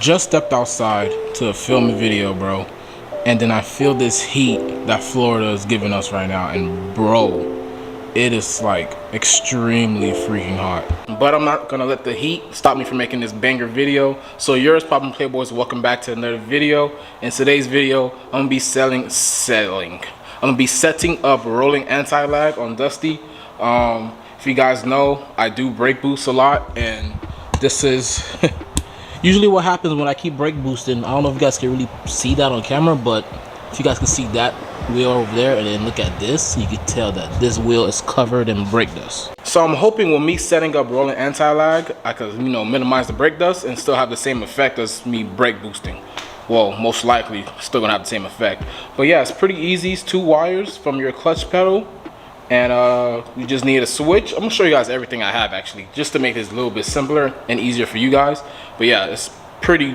just stepped outside to film a video, bro, and then I feel this heat that Florida is giving us right now, and bro, it is like extremely freaking hot. But I'm not gonna let the heat stop me from making this banger video. So yours poppin' Playboys, welcome back to another video. In today's video, I'm gonna be setting up rolling anti-lag on Dusty. If you guys know, I do brake boost a lot, and this is usually what happens when I keep brake boosting. I don't know if you guys can really see that on camera, but if you guys can see that wheel over there and then look at this, you can tell that this wheel is covered in brake dust. So I'm hoping with me setting up rolling anti-lag, I could, you know, minimize the brake dust and still have the same effect as me brake boosting. Well, most likely still gonna have the same effect. But yeah, it's pretty easy. It's 2 wires from your clutch pedal, and you just need a switch. I'm gonna show you guys everything I have actually, just to make this a little bit simpler and easier for you guys. But yeah, it's pretty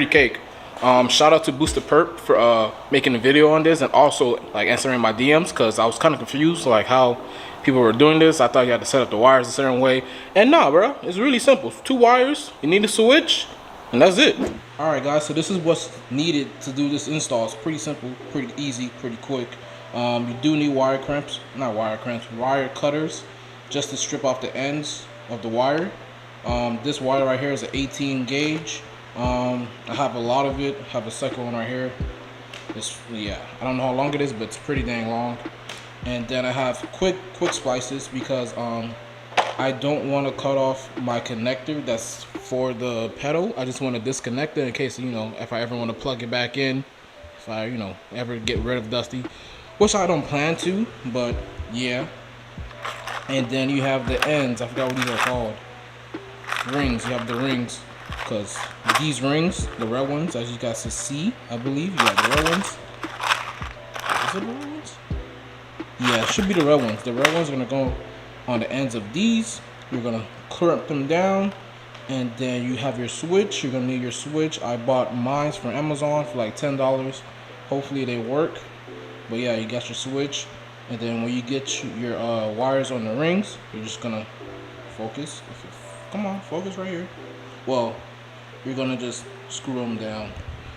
cake. Shout out to Booster Perp for making a video on this, and also like answering my DMs, because I was kind of confused like how people were doing this. I thought you had to set up the wires a certain way, and nah, bro, it's really simple. 2 wires, you need a switch, and that's it. All right, guys, so this is what's needed to do this install. It's pretty simple, pretty easy, pretty quick. You do need wire cutters, just to strip off the ends of the wire. This wire right here is an 18 gauge. I have a lot of it. I have a second one right here. Yeah, I don't know how long it is, but it's pretty dang long. And then I have quick splices, because I don't want to cut off my connector that's for the pedal. I just want to disconnect it in case, you know, if I ever want to plug it back in, if I, you know, ever get rid of Dusty, which I don't plan to, but yeah. And then you have the ends. I forgot what these are called. Rings. You have the rings, because these rings, the red ones, as you guys can see, I believe, yeah, the red ones. Is it the red ones? Yeah, it should be the red ones. The red ones are gonna go on the ends of these. You're gonna crimp them down, and then you have your switch. You're gonna need your switch. I bought mine from Amazon for like $10. Hopefully they work. But yeah, you got your switch, and then when you get your wires on the rings, you're just gonna focus. Come on, focus right here. Well, you're gonna just screw them down.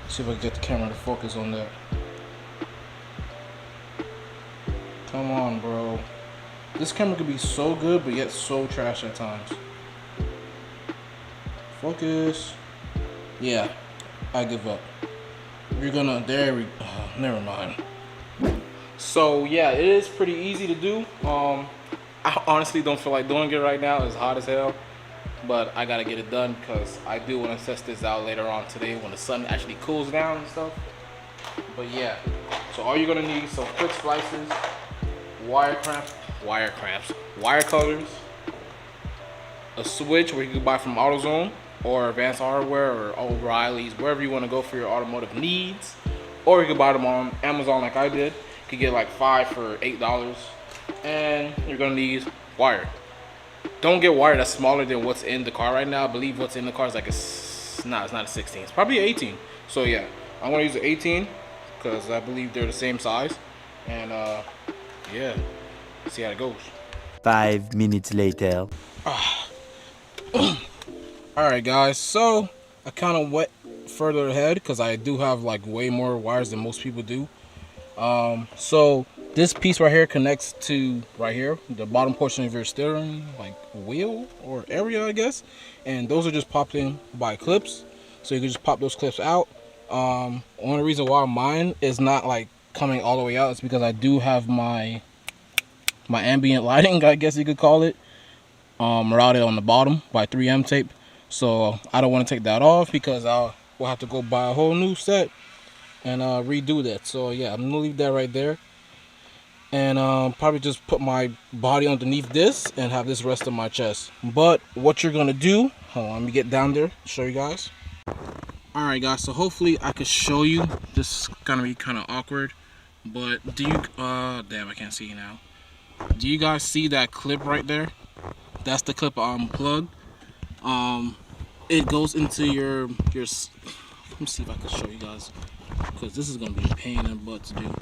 See if I can get the camera to focus on that. Come on, bro. This camera could be so good, but yet so trash at times. Focus. Yeah, I give up. You're gonna, never mind. So yeah, it is pretty easy to do. I honestly don't feel like doing it right now. It's hot as hell, but I gotta get it done because I do want to test this out later on today when the sun actually cools down and stuff. But yeah, so all you're gonna need is some quick splices, wire cutters, a switch where you can buy from AutoZone or Advanced Hardware or O'Reilly's, wherever you want to go for your automotive needs, or you can buy them on Amazon like I did. You could get like 5 for $8, and you're gonna need wire. Don't get wire that's smaller than what's in the car right now. I believe what's in the car is like it's not a 16. It's probably an 18. So yeah, I'm gonna use an 18 because I believe they're the same size. And yeah, see how it goes. 5 minutes later. Alright guys, so I kind of went further ahead because I do have like way more wires than most people do. So this piece right here connects to right here, the bottom portion of your steering like wheel or area, I guess, and those are just popped in by clips, so you can just pop those clips out. Only reason why mine is not like coming all the way out is because I do have my ambient lighting, I guess you could call it, routed on the bottom by 3M tape, so I don't want to take that off because we'll have to go buy a whole new set and redo that. So yeah, I'm gonna leave that right there, and probably just put my body underneath this and have this rest on my chest. But what you're gonna do, hold on, let me get down there, show you guys. All right guys, so hopefully I could show you. This is gonna be kind of awkward, but do you damn, I can't see you now. Do you guys see that clip right there? That's the clip I unplugged. It goes into your let me see if I can show you guys, because this is gonna be a pain in the butt to do.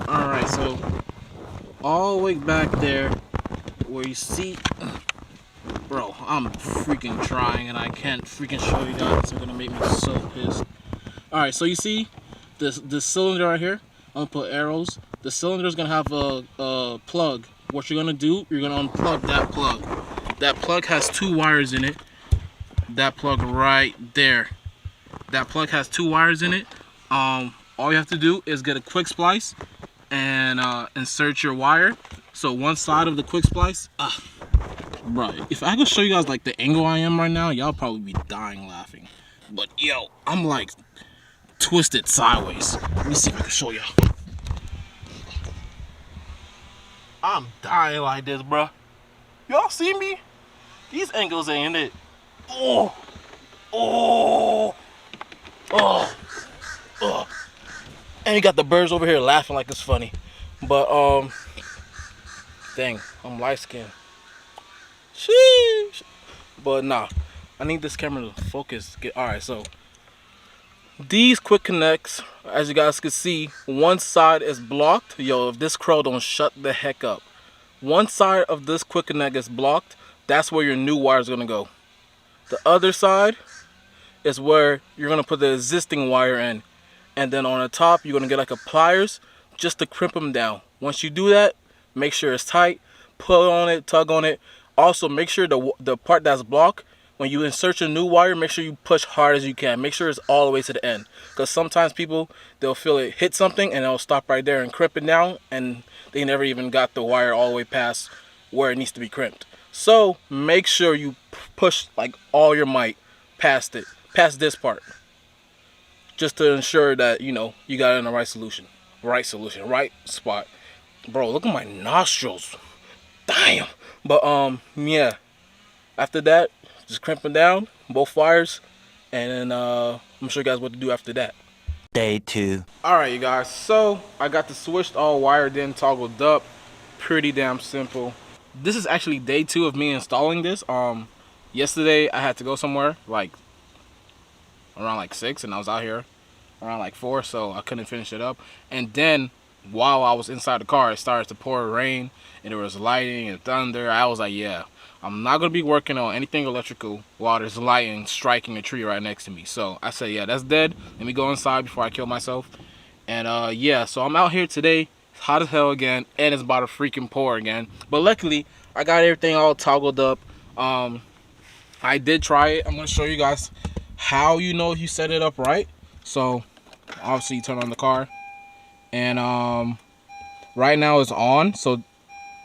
Alright, so all the way back there where you see, bro, I'm freaking trying and I can't freaking show you guys. It's gonna make me so pissed. All right, so you see this cylinder right here. I'm gonna put arrows. The cylinder is gonna have a plug. What you're gonna do, you're gonna unplug that plug. That plug has 2 wires in it. That plug right there. That plug has 2 wires in it. All you have to do is get a quick splice and insert your wire. So one side of the quick splice. Bro, if I could show you guys like the angle I am right now, y'all probably be dying laughing. But yo, I'm like twisted sideways. Let me see if I can show y'all. I'm dying like this, bro. Y'all see me? These angles ain't it. Oh, oh, oh, oh. And you got the birds over here laughing like it's funny. But dang, I'm light skinned. Sheesh. But nah, I need this camera to focus. Alright, so these quick connects, as you guys can see, one side is blocked. Yo, if this crow don't shut the heck up. One side of this quick connect is blocked. That's where your new wire is gonna go. The other side is where you're gonna put the existing wire in. And then on the top, you're gonna get like a pliers just to crimp them down. Once you do that, make sure it's tight. Pull on it, tug on it. Also, make sure the part that's blocked, when you insert your new wire, make sure you push hard as you can. Make sure it's all the way to the end. Because sometimes people, they'll feel it hit something and it'll stop right there and crimp it down. And they never even got the wire all the way past where it needs to be crimped. So make sure you push like all your might past it, past this part. Just to ensure that, you know, you got it in the right right spot. Bro, look at my nostrils. Damn. But yeah, after that, just crimping down both wires, and then I'm show you guys what to do after that. Day 2. Alright, you guys, so I got the switch all wired in, toggled up. Pretty damn simple. This is actually day 2 of me installing this. Yesterday I had to go somewhere like around like 6, and I was out here around like 4, so I couldn't finish it up. And then while I was inside the car, it started to pour rain and there was lightning and thunder. I was like, yeah, I'm not gonna be working on anything electrical while there's lightning striking a tree right next to me. So I said, yeah, that's dead. Let me go inside before I kill myself. And yeah, so I'm out here today. It's hot as hell again, and it's about to freaking pour again. But luckily, I got everything all toggled up. I did try it. I'm gonna show you guys how you know if you set it up right. So obviously you turn on the car, and right now it's on. So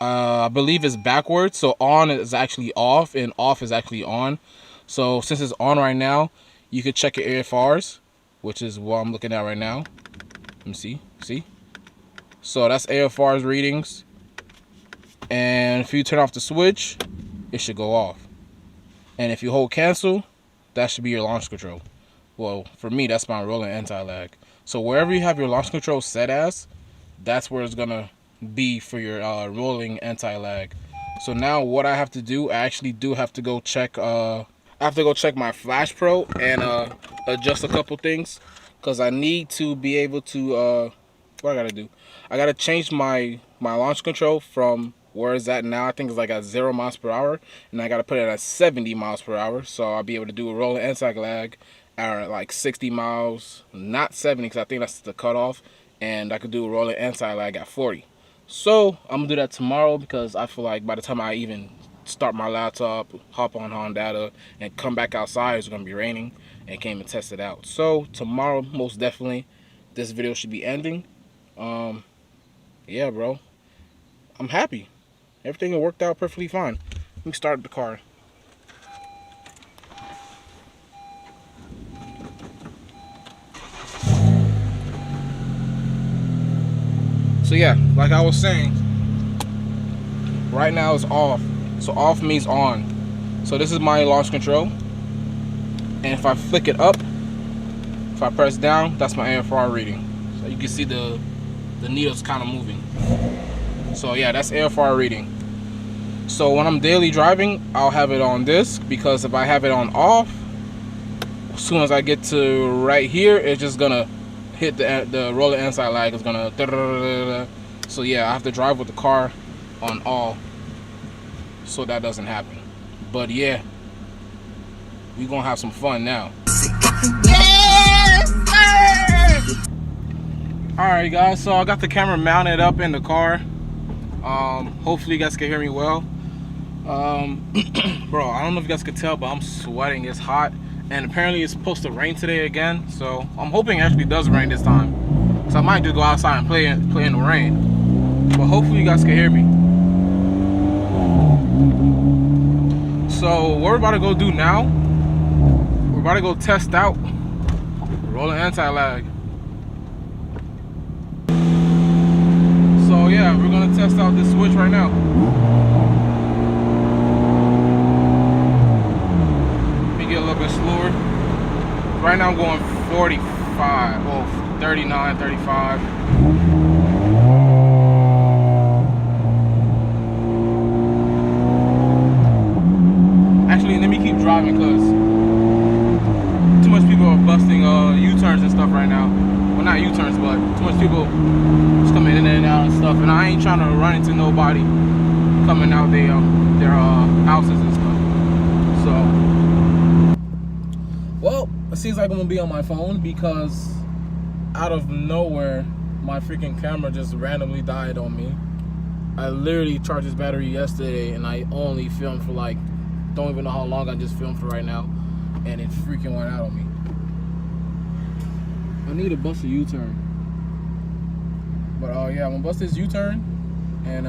I believe it's backwards. So on is actually off, and off is actually on. So since it's on right now, you could check your AFRs, which is what I'm looking at right now. Let me see. So that's AFR's readings, and if you turn off the switch, it should go off. And if you hold cancel, that should be your launch control. Well, for me, that's my rolling anti-lag. So wherever you have your launch control set as, that's where it's gonna be for your rolling anti-lag. So now what I have to do, I actually do have to go check I have to go check my Flash Pro and adjust a couple things, because I need to be able to what I gotta do, I gotta change my launch control from where it's at now. I think it's like at 0 miles per hour, and I gotta put it at 70 miles per hour, so I'll be able to do a rolling anti-lag at like 60 miles, not 70, because I think that's the cutoff, and I could do a rolling anti-lag at 40. So I'm gonna do that tomorrow, because I feel like by the time I even start my laptop, hop on data, and come back outside, it's gonna be raining, and can't even test it out. So tomorrow, most definitely, this video should be ending. Yeah, bro, I'm happy. Everything worked out perfectly fine. Let me start the car. So yeah, like I was saying, right now it's off. So off means on. So this is my launch control. And if I flick it up, if I press down, that's my AFR reading. So you can see the needle's kind of moving. So yeah, that's AFR reading. So when I'm daily driving, I'll have it on this, because if I have it on off, as soon as I get to right here, it's just gonna hit the roller anti-lag is gonna. So yeah, I have to drive with the car on all. so that doesn't happen. But yeah, we gonna have some fun now. Yes, sir! Alright guys, so I got the camera mounted up in the car. Hopefully you guys can hear me well. Bro, I don't know if you guys could tell, but I'm sweating. It's hot, and apparently it's supposed to rain today again, so I'm hoping it actually does rain this time. So I might just go outside and play in the rain, but hopefully you guys can hear me. So what we're about to go do now, we're about to go test out rolling anti-lag. So yeah, we're gonna test out this switch right now. Let me get a little bit slower. Right now I'm going 45, well 39, 35. Actually, let me keep driving because too much people are busting U-turns and stuff right now. Well, not U-turns, but too much people just coming in and out and stuff. And I ain't trying to run into nobody coming out their houses and stuff. So, well, it seems like I'm gonna be on my phone because out of nowhere, my freaking camera just randomly died on me. I literally charged this battery yesterday, and I only filmed for like, don't even know how long I just filmed for right now, and it freaking went out on me. I need to bust a U-turn. But yeah, I'm gonna bust this U-turn and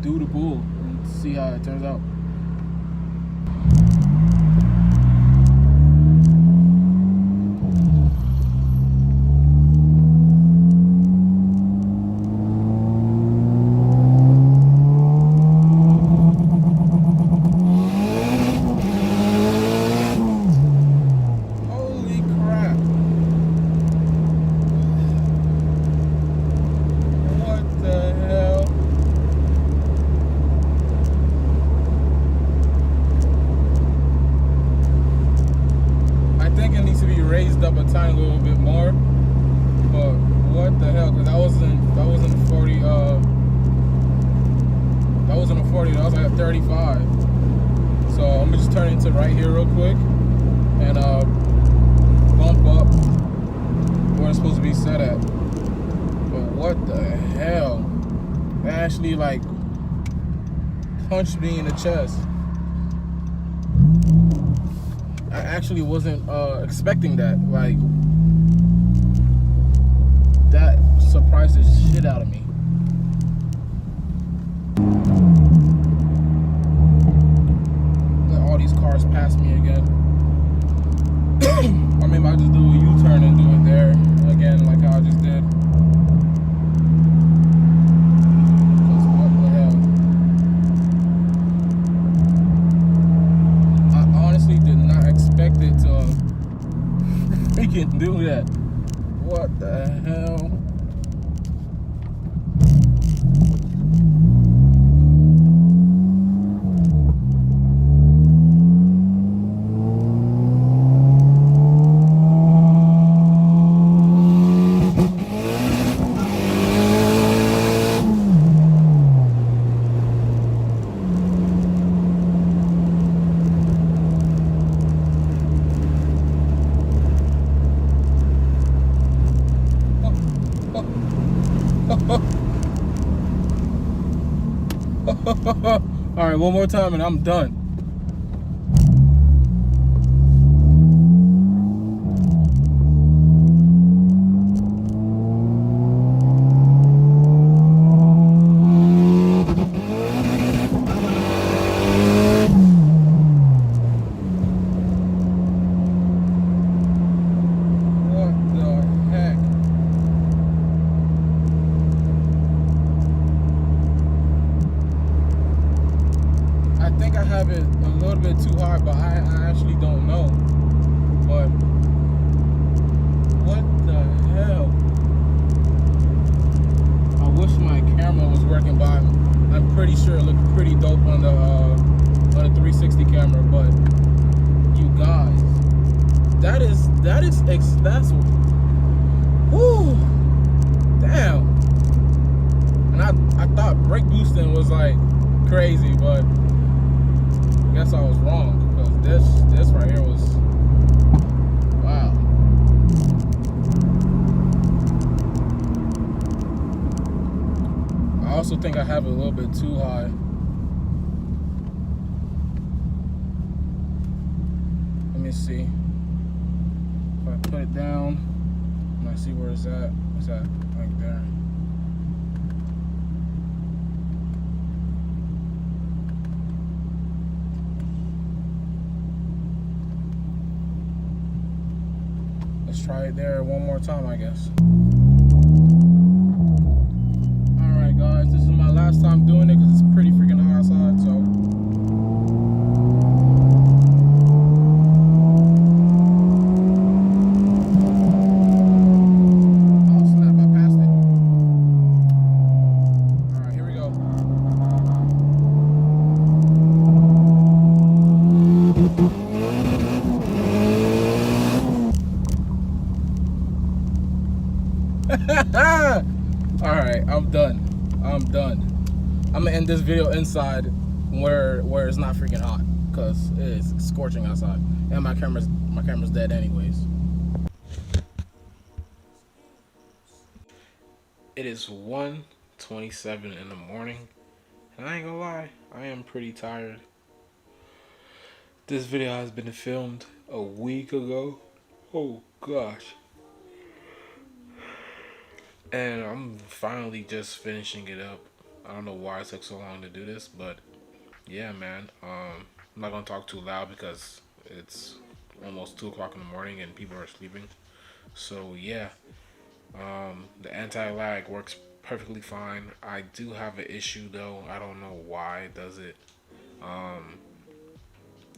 do the pool and see how it turns out. Raised up a tiny little bit more, but what the hell? Because that wasn't a 40. That wasn't a 40. That was like a 35. So I'm gonna just turn into right here real quick and bump up where it's supposed to be set at. But what the hell? It actually like punched me in the chest. I actually wasn't expecting that. Like, that surprised the shit out of me. Let all these cars pass me again. Or maybe I'll just do a U-turn and do it there again, like how I just did. Because what the hell? I honestly did not expect it to freaking do that. What the hell? All right, one more time and I'm done. Have it a little bit too hard, but I actually don't know. But what the hell? I wish my camera was working, but I'm pretty sure it looked pretty dope on the 360 camera. But you guys, that's whoo, damn. And I thought brake boosting was like crazy, but guess I was wrong, because this right here was, wow. I also think I have it a little bit too high. Let me see. If I put it down, and I see where it's at. It's at like there. Let's try it there one more time, I guess. Alright guys, this is my last time doing it because it's pretty freaking hot outside, so. Oh snap, I passed it. Alright, here we go. Alright, I'm done. I'm gonna end this video inside where it's not freaking hot, because it's scorching outside. And my camera's dead anyways. It is 1:27 in the morning, and I ain't gonna lie, I am pretty tired. This video has been filmed a week ago. Oh gosh. And I'm finally just finishing it up. I don't know why it took so long to do this, but yeah, man. I'm not gonna talk too loud because it's almost 2 o'clock in the morning and people are sleeping. So yeah, the anti-lag works perfectly fine. I do have an issue though. I don't know why it does it.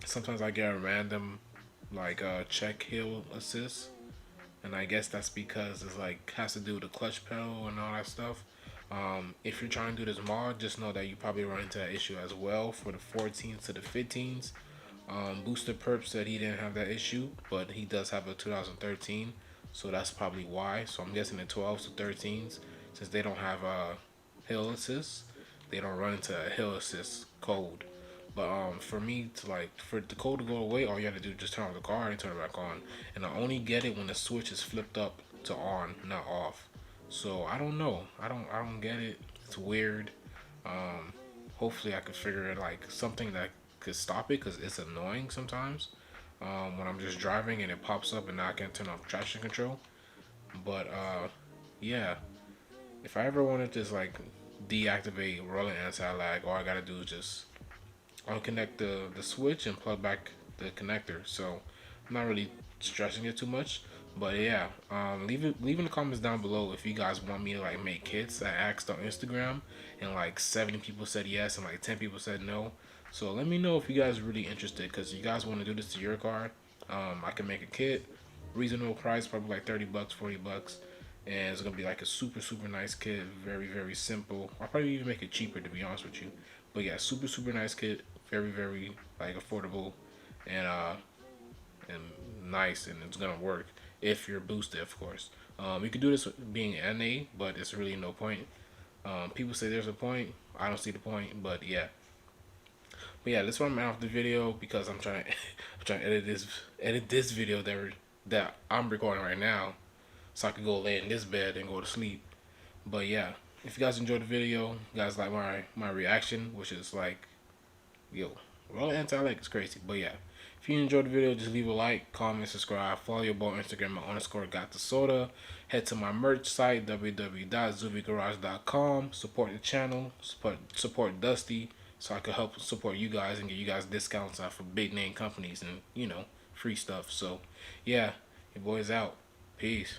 Sometimes I get a random like check hill assist. And I guess that's because it's like has to do with the clutch pedal and all that stuff. If you're trying to do this mod, just know that you probably run into that issue as well for the 14s to the 15s. Booster Perp said he didn't have that issue, but he does have a 2013, so that's probably why. So I'm guessing the 12s to 13s, since they don't have a hill assist, they don't run into a hill assist code. But for me to for the code to go away, all you have to do is just turn off the car and turn it back on. And I only get it when the switch is flipped up to on, not off. So I don't know. I don't get it. It's weird. Hopefully I could figure it like something that could stop it, because it's annoying sometimes. When I'm just driving and it pops up and now I can't turn off traction control. But yeah. If I ever wanted to just like deactivate rolling anti-lag, all I gotta do is just unconnect the switch and plug back the connector. So I'm not really stressing it too much, but yeah, leave in the comments down below if you guys want me to like make kits. I asked on Instagram and like 70 people said yes and like 10 people said no. So let me know if you guys are really interested, because you guys want to do this to your car. I can make a kit, reasonable price, probably like 30 bucks, 40 bucks, and it's gonna be like a super nice kit, very simple. I'll probably even make it cheaper, to be honest with you. But yeah, super nice kit, very like affordable and nice, and it's gonna work if you're boosted, of course. You could do this being NA, but it's really no point. People say there's a point. I don't see the point, but yeah. But yeah, that's why I'm out of the video, because I'm trying to edit this video that I'm recording right now, so I could go lay in this bed and go to sleep. But yeah, if you guys enjoyed the video, you guys like my reaction, which is like, yo, roll anti-lag is crazy. But yeah, if you enjoyed the video, just leave a like, comment, subscribe, follow your boy on Instagram at _gotthesoda. Head to my merch site, www.zuvigarage.com. Support the channel, support Dusty, so I can help support you guys and get you guys discounts out for big name companies and, you know, free stuff. So yeah, your boy's out. Peace.